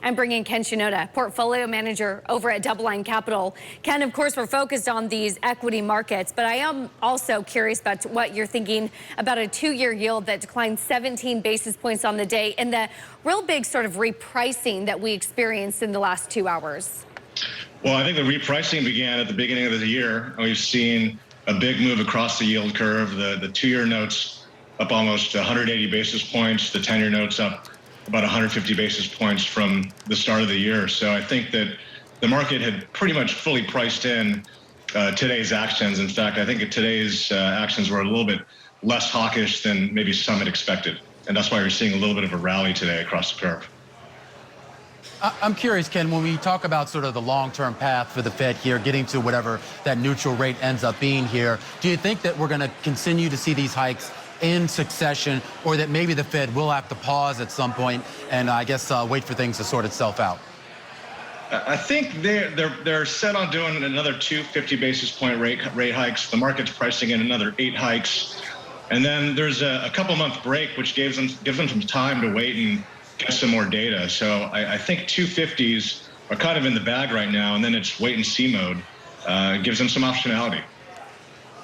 and bring in Ken Shinoda, portfolio manager over at DoubleLine Capital. Ken, of course, we're focused on these equity markets, but I am also curious about what you're thinking about a 2-year yield that declined 17 basis points on the day and the real big sort of repricing that we experienced in the last 2 hours. Well, I think the repricing began at the beginning of the year. We've seen a big move across the yield curve. The 2-year notes up almost 180 basis points. The 10-year notes up about 150 basis points from the start of the year. So I think that the market had pretty much fully priced in today's actions. In fact, I think today's actions were a little bit less hawkish than maybe some had expected. And that's why we're seeing a little bit of a rally today across the curve. I'm curious, Ken, when we talk about sort of the long-term path for the Fed here, getting to whatever that neutral rate ends up being here, do you think that we're going to continue to see these hikes in succession, or that maybe the Fed will have to pause at some point and I guess wait for things to sort itself out? I think they're set on doing another 2 50 basis point rate hikes. The market's pricing in another 8 hikes. And then there's a couple-month break, which gives them some time to wait and get some more data. So I think 250s are kind of in the bag right now, and then it's wait-and-see mode. It gives them some optionality.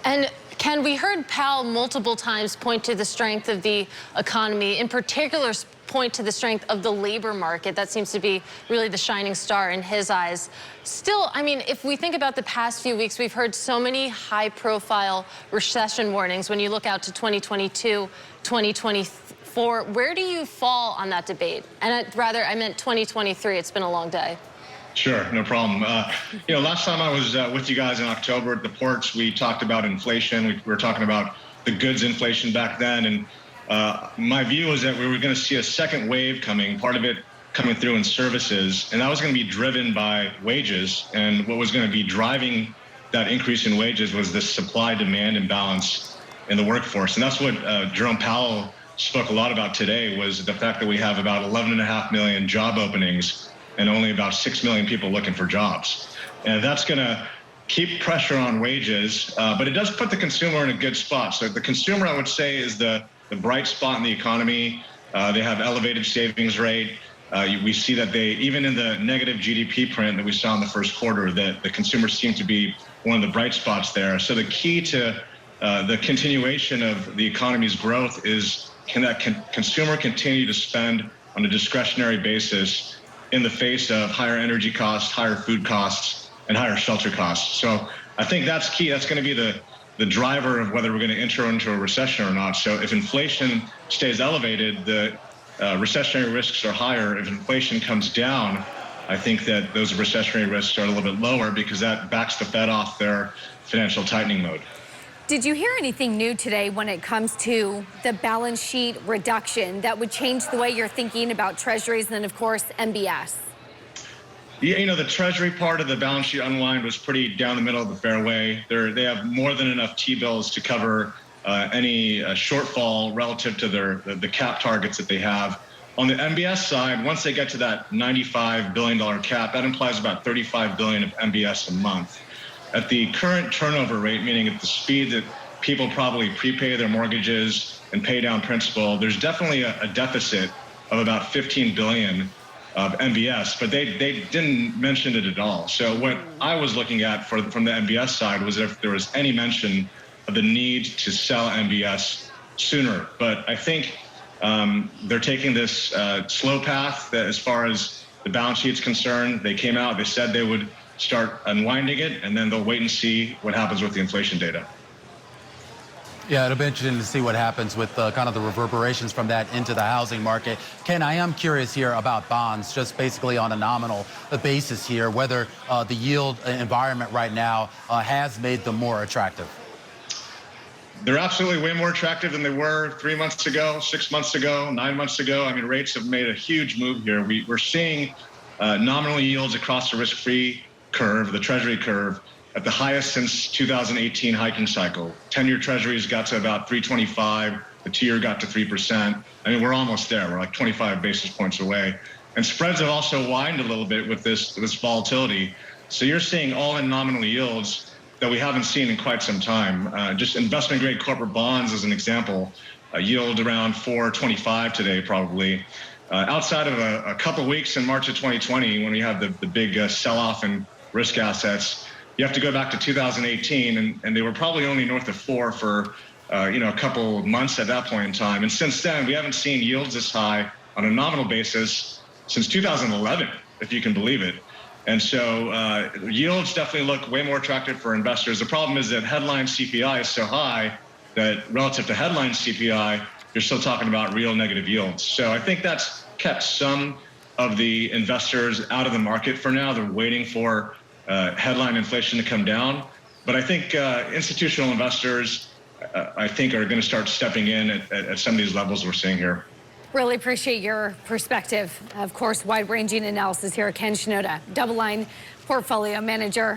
And Ken, we heard Powell multiple times point to the strength of the economy, in particular point to the strength of the labor market. That seems to be really the shining star in his eyes. Still, I mean, if we think about the past few weeks, we've heard so many high-profile recession warnings when you look out to 2022, 2024. Where do you fall on that debate? And I meant 2023. It's been a long day. Sure, no problem. Last time I was with you guys in October at the ports, we talked about inflation. We were talking about the goods inflation back then. And my view was that we were going to see a second wave coming, part of it coming through in services. And that was going to be driven by wages. And what was going to be driving that increase in wages was this supply-demand imbalance in the workforce. And that's what Jerome Powell spoke a lot about today, was the fact that we have about 11.5 million job openings and only about 6 million people looking for jobs. And that's going to keep pressure on wages, but it does put the consumer in a good spot. So the consumer, I would say, is the bright spot in the economy. They have elevated savings rate. We see that even in the negative GDP print that we saw in the first quarter, that the consumers seem to be one of the bright spots there. So the key to the continuation of the economy's growth is, can that consumer continue to spend on a discretionary basis in the face of higher energy costs, higher food costs, and higher shelter costs. So I think that's key. That's going to be the driver of whether we're going to enter into a recession or not. So if inflation stays elevated, the recessionary risks are higher. If inflation comes down, I think that those recessionary risks are a little bit lower, because that backs the Fed off their financial tightening mode. Did you hear anything new today when it comes to the balance sheet reduction that would change the way you're thinking about treasuries and then, of course, MBS? Yeah, the treasury part of the balance sheet unwind was pretty down the middle of the fairway. They have more than enough T-bills to cover any shortfall relative to the cap targets that they have. On the MBS side, once they get to that $95 billion cap, that implies about $35 billion of MBS a month. At the current turnover rate, meaning at the speed that people probably prepay their mortgages and pay down principal, there's definitely a deficit of about $15 billion of MBS, but they didn't mention it at all. So what I was looking at from the MBS side was if there was any mention of the need to sell MBS sooner. But I think they're taking this slow path that, as far as the balance sheet's concerned. They came out, they said they would start unwinding it, and then they'll wait and see what happens with the inflation data. Yeah, it'll be interesting to see what happens with kind of the reverberations from that into the housing market. Ken, I am curious here about bonds, just basically on a nominal basis here, whether the yield environment right now has made them more attractive. They're absolutely way more attractive than they were 3 months ago, 6 months ago, 9 months ago. I mean, rates have made a huge move here. We're seeing nominal yields across the risk-free curve, the Treasury curve, at the highest since 2018 hiking cycle. 10-year Treasuries got to about 325. The 2-year got to 3%. I mean, we're almost there. We're like 25 basis points away. And spreads have also widened a little bit with this volatility. So you're seeing all-in nominal yields that we haven't seen in quite some time. Just investment-grade corporate bonds, as an example, yield around 4.25 today, probably. outside of a couple weeks in March of 2020, when we had the big sell-off in risk assets, you have to go back to 2018, and they were probably only north of 4 for a couple of months at that point in time. And since then, we haven't seen yields this high on a nominal basis since 2011, if you can believe it. And so yields definitely look way more attractive for investors. The problem is that headline CPI is so high that relative to headline CPI, you're still talking about real negative yields. So I think that's kept some of the investors out of the market for now. They're waiting for headline inflation to come down. But I think institutional investors, I think, are going to start stepping in at some of these levels we're seeing here. Really appreciate your perspective. Of course, wide-ranging analysis here. Ken Shinoda, DoubleLine portfolio manager.